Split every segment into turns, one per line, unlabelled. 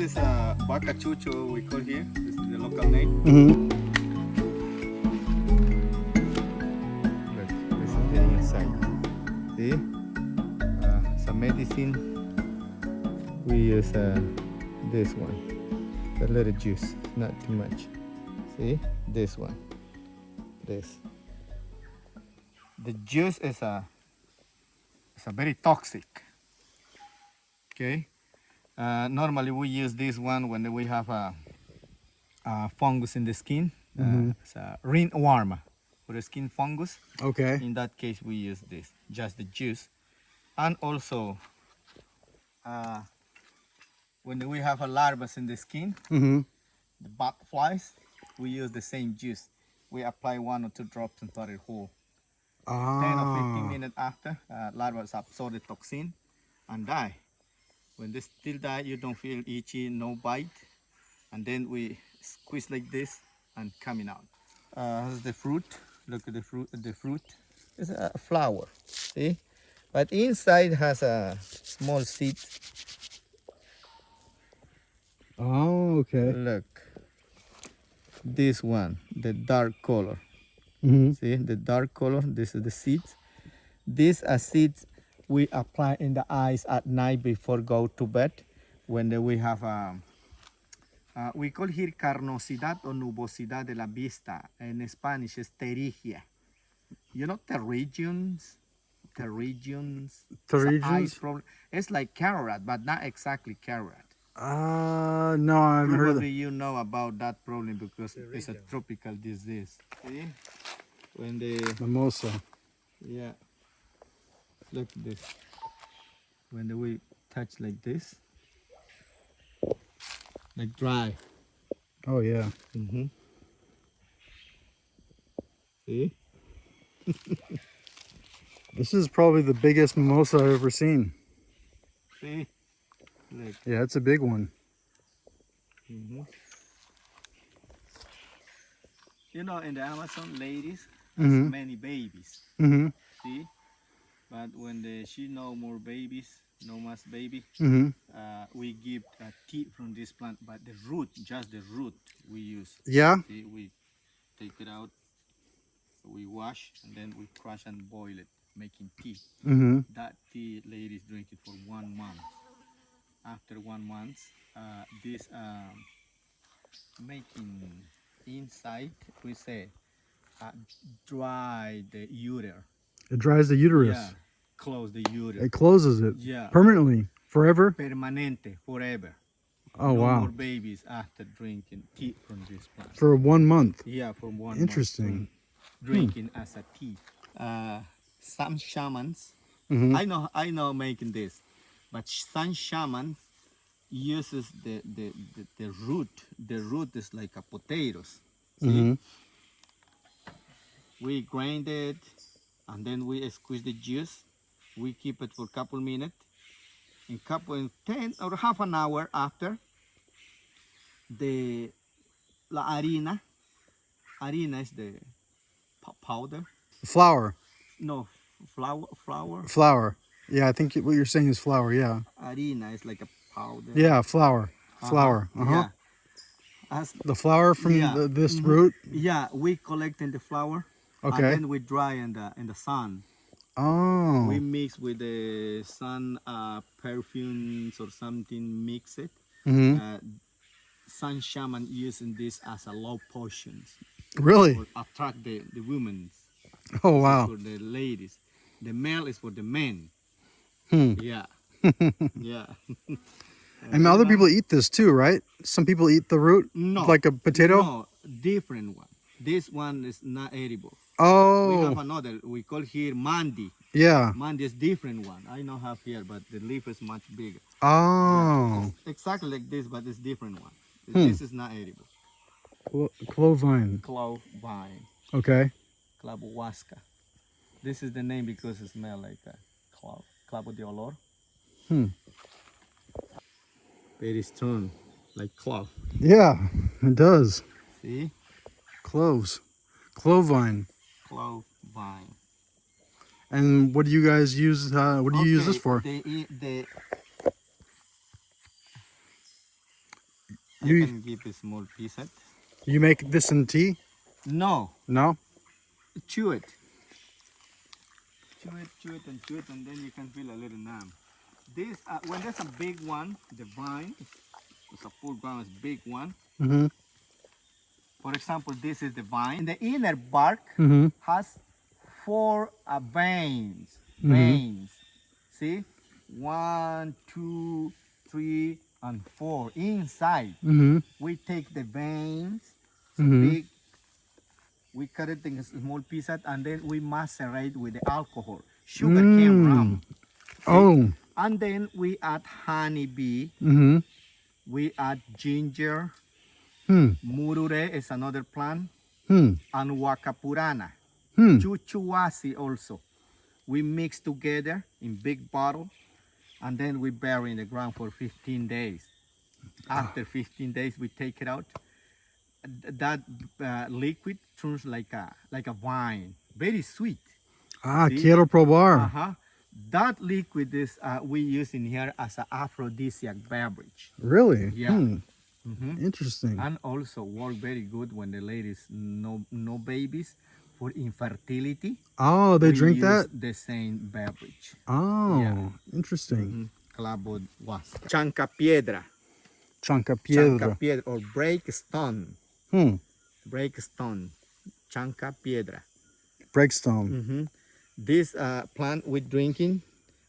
is bacachucho, we call here. This is the local name.
Mm-hmm.
Look, this is the inside. See? Some medicine. We use this one. A little juice, not too much. See? This one. This. The juice is a very toxic. Okay. Normally we use this one when we have a fungus in the skin. It's a ringworm for the skin fungus.
Okay.
In that case, we use this, just the juice. And also, when we have a larvae in the skin,
Mm-hmm.
the butterflies, we use the same juice. We apply 1 or 2 drops into the hole. 10 or 15 minutes after, larvae absorb the toxin and die. When they still die, you don't feel itchy, no bite. And then we squeeze like this and coming out. Here's the fruit. Look at the fruit. The fruit is a flower. See? But inside has a small seed.
Oh, okay.
Look. This one, the dark color.
Mm-hmm.
See, the dark color. This is the seeds. These are seeds we apply in the eyes at night before go to bed. When we have we call here carnosidad or nubosidad de la vista. In Spanish is pterygia. You know pterygiums? Pterygiums.
Pterygiums?
It's like carrot, but not exactly carrot.
No, I haven't heard of
Probably
that.
you know about that problem because it's a tropical disease. See? When the
Mimosa.
yeah, look at this. When we touch like this, like dry.
Oh, yeah.
See?
This is probably the biggest mimosa I've ever seen.
See? Look.
Yeah, it's a big one.
You know, in the Amazon, ladies has
Mhm.
many babies.
Mm-hmm.
See? But when she no more babies, no more baby,
Mm-hmm.
we give tea from this plant, but the root, just the root we use.
Yeah?
See, we take it out, we wash, and then we crush and boil it, making tea.
Mm-hmm.
That tea, ladies drink it for 1 month. After 1 month, this making inside, we say, dry the ureter.
It dries the uterus.
Yeah, close the ureter.
It closes it.
Yeah.
Permanently. Forever.
Permanente, forever.
Oh,
no
wow.
more babies after drinking tea from this plant.
For 1 month.
Yeah, for 1 month.
Interesting.
Drinking as a tea. Some shamans,
Mm-hmm.
I know making this, but some shamans uses the root. The root is like a potatoes. See?
Mm-hmm.
We grind it, and then we squeeze the juice. We keep it for a couple minutes. In 10 or half an hour after, la harina is the powder.
Flour.
No, flour.
Flour. Yeah, I think what you're saying is flour, yeah.
Harina is like a powder.
Yeah, flour. Flour. Uh-huh.
Yeah. As,
The flour from
Yeah.
this root?
yeah, we collecting the flour.
Okay.
And then we dry in the sun.
Oh.
We mix with the sun perfumes or something, mix it.
Mm-hmm.
Sun shaman using this as a love potions
Really?
or attract the women.
Oh, wow.
For the ladies. The male is for the men. Yeah. Yeah.
And other people eat this too, right? Some people eat the root
No.
like a potato?
No, different one. This one is not edible. We have
Oh,
another, we call here mandi.
yeah.
Mandi is different one. I don't have here, but the leaf is much bigger.
Oh.
It's exactly like this, but it's different one. This is not edible.
Clovine.
Clove vine,
Okay.
clavohuasca. This is the name because it smells like a clove. Clavo de olor. Very strong, like clove.
Yeah, it does.
See?
Cloves. Clovine.
Clove vine.
And what do you guys use? What do you use this for?
You can give a small piece.
You make this in tea?
No,
No?
chew it. Chew it, and then you can feel a little numb. This, when there's a big one, the vine, it's a full ground, it's big one.
Mm-hmm.
For example, this is the vine. The inner bark
Mm-hmm.
has 4 veins.
Mm-hmm.
Veins. See? 1, 2, 3, and 4 inside.
Mm-hmm.
We take the veins,
Mm-hmm.
big. We cut it in small pieces, and then we macerate with the alcohol, sugar cane rum.
Oh.
And then we add honeybee.
Mm-hmm.
We add ginger.
Hmm.
Murure is another plant.
Hmm.
And wakapurana.
Hmm.
Chuchuasi also. We mix together in big bottle, and then we bury in the ground for 15 days. After 15 days, we take it out. That liquid turns like a wine, very sweet.
Ah,
See?
quiero probar.
Uh-huh. That liquid is we use in here as an aphrodisiac beverage.
Really?
Yeah.
Hmm.
Mm-hmm.
Interesting.
And also work very good when the ladies no babies for infertility.
Oh, they
we
drink
use
that?
the same beverage.
Oh,
Yeah.
interesting.
Clavo huasca. Chancapiedra.
Chancapiedra.
Chancapiedra or break stone.
Hmm.
Break stone. Chancapiedra.
Breakstone.
Mm-hmm. This plant we're drinking,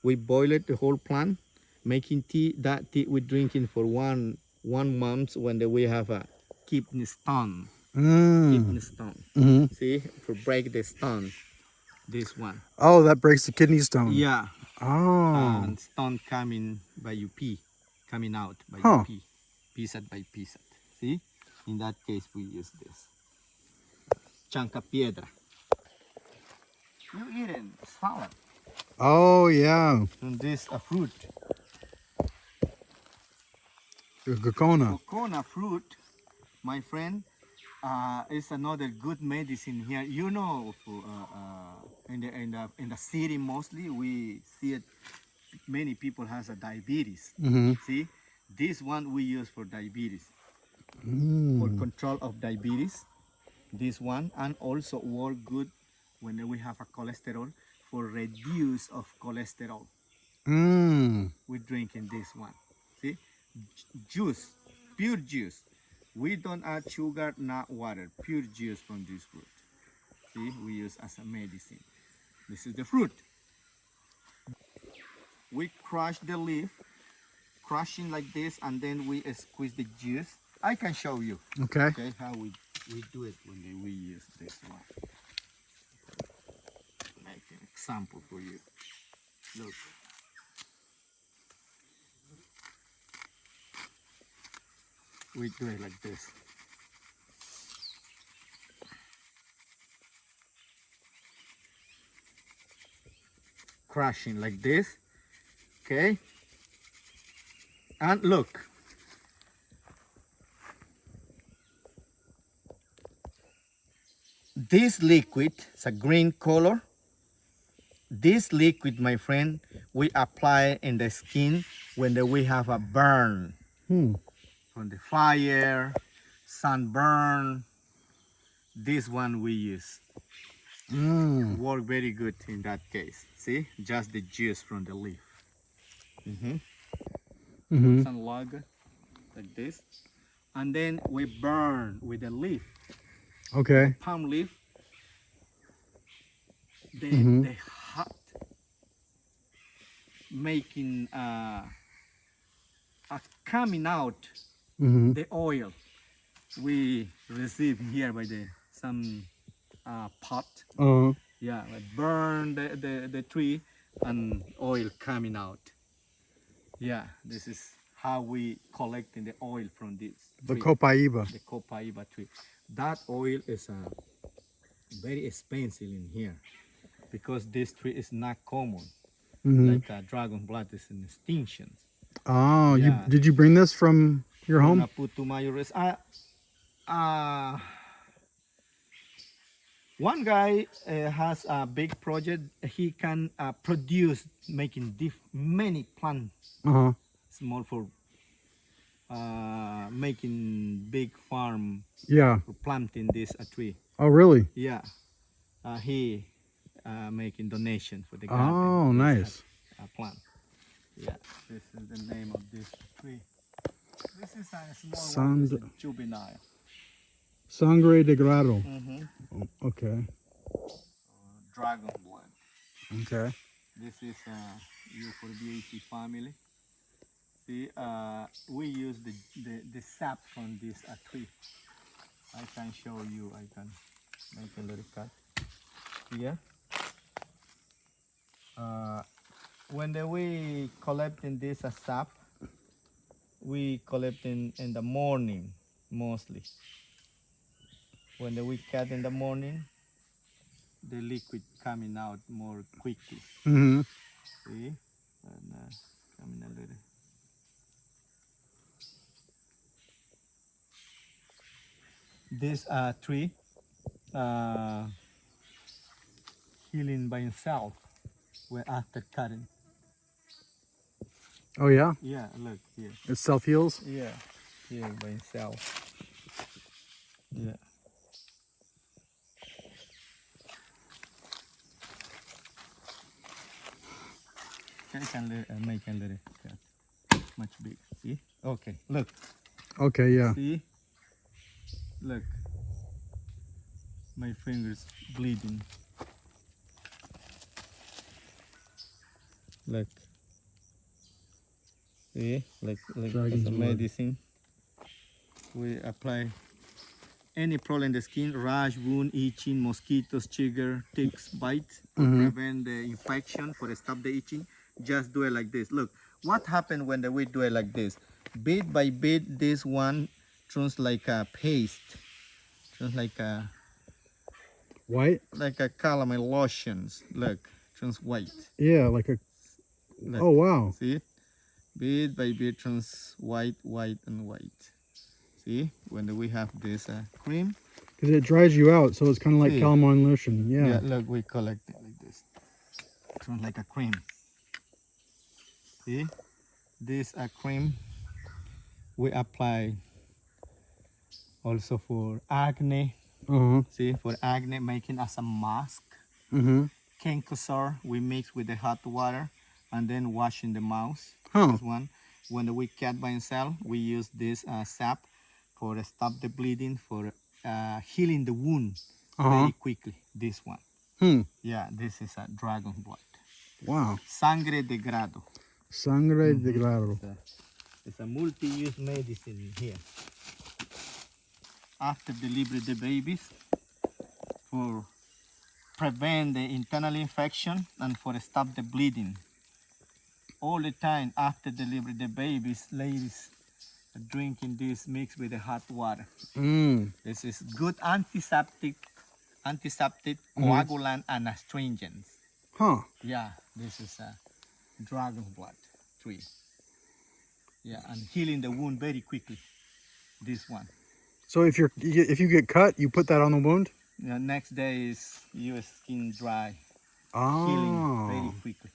we boil it the whole plant, making tea. That tea we're drinking for one month when we have a kidney stone. Kidney stone.
Mm-hmm.
See, for break the stone. This one.
Oh, that breaks the kidney stone.
Yeah.
Oh.
And stone coming by you pee, coming out by
Huh.
you pee, piece by piece. See, in that case we use this. Chancapiedra. You eating salad
Oh, yeah.
from this fruit.
Gokona.
Coconut fruit, my friend, is another good medicine here. You know, in the city mostly we see it. Many people has a diabetes.
Mm-hmm.
See, this one we use for diabetes, for
Mm.
control of diabetes. This one, and also work good when we have a cholesterol for reduce of cholesterol.
Mm.
We're drinking this one. See, juice, pure juice. We don't add sugar, not water. Pure juice from this fruit. See, we use as a medicine. This is the fruit. We crush the leaf, crushing like this, and then we squeeze the juice. I can show you.
Okay.
Okay, how we do it when we use this one. Make an example for you. Look. We do it like this. Crushing like this. Okay. And look. This liquid is a green color. This liquid, my friend, we apply in the skin when we have a burn from the fire, sunburn. This one we use.
Mm.
Work very good in that case. See, just the juice from the leaf.
Mm-hmm.
Some log like this, and then we burn with the leaf,
Okay.
palm leaf. Then
Mhm.
the hot making coming out
Mm-hmm.
the oil we receive here by some pot.
Uh-huh.
Yeah, we burn the tree and oil coming out. Yeah, this is how we collecting the oil from this
The
tree,
copaiba.
the copaiba tree. That oil is very expensive in here because this tree is not common.
Mm-hmm.
Like dragon blood is in extinction.
Oh,
Yeah.
did you bring this from your home?
Putumayores. One guy has a big project. He can produce making many plants,
Uh-huh.
small for making big farm
Yeah.
for planting this tree.
Oh, really?
Yeah, he making donation for the garden.
Oh,
this,
nice.
Plant. Yeah, this is the name of this tree. This is a small one.
Sand-
This is juvenile.
Sangre de grado.
Mm-hmm.
Oh, okay.
Dragon blood.
Okay.
This is euphorbiaceae family. See, we use the sap from this tree. I can show you. I can make a little cut here. When we collecting this sap, we collect in the morning mostly. When we cut in the morning, the liquid coming out more quickly.
Mm-hmm.
See, and coming a little. This tree healing by himself when after cutting.
Oh, yeah?
Yeah, look here.
It self-heals?
Yeah, healing by himself. Yeah. I can make a little cut. Much big. See? Okay, look.
Okay, yeah.
See? Look. My fingers bleeding. Look. See? Like
Dragon's
as a
blood.
medicine. We apply any problem in the skin, rash, wound, itching, mosquitoes, chigger, ticks, bites, to prevent the infection, for stop the itching. Just do it like this. Look, what happened when we do it like this? Bit by bit, this one turns like a paste, turns like a
White?
calamine lotions. Look, turns white.
Yeah, like a...
Look,
Oh, wow.
see it? Bit by bit turns white, white, and white. See, when we have this cream.
Because it dries you out, so it's kind of like
See?
calamine lotion. Yeah.
Yeah, look, we collect it like this. Turns like a cream. See, this cream we apply also for acne.
Uh-huh.
See, for acne, making as a mask.
Mm-hmm.
Canker sore, we mix with the hot water and then wash in the mouth.
Huh.
This one. When we cut by cell, we use this sap for stop the bleeding, for healing the wound very quickly. This one.
Hmm.
Yeah, this is a dragon blood.
Wow.
Sangre de grado.
Sangre de grado.
It's a multi-use medicine here. After delivery the babies, for prevent the internal infection and for stop the bleeding. All the time after delivery the babies, ladies are drinking this mixed with the hot water.
Mm.
This is good antiseptic, coagulant, and astringent.
Huh.
Yeah, this is a dragon blood tree. Yeah, and healing the wound very quickly. This one.
So if you get cut, you put that on the wound?
The next day is your skin dry,
Oh.
healing very quickly.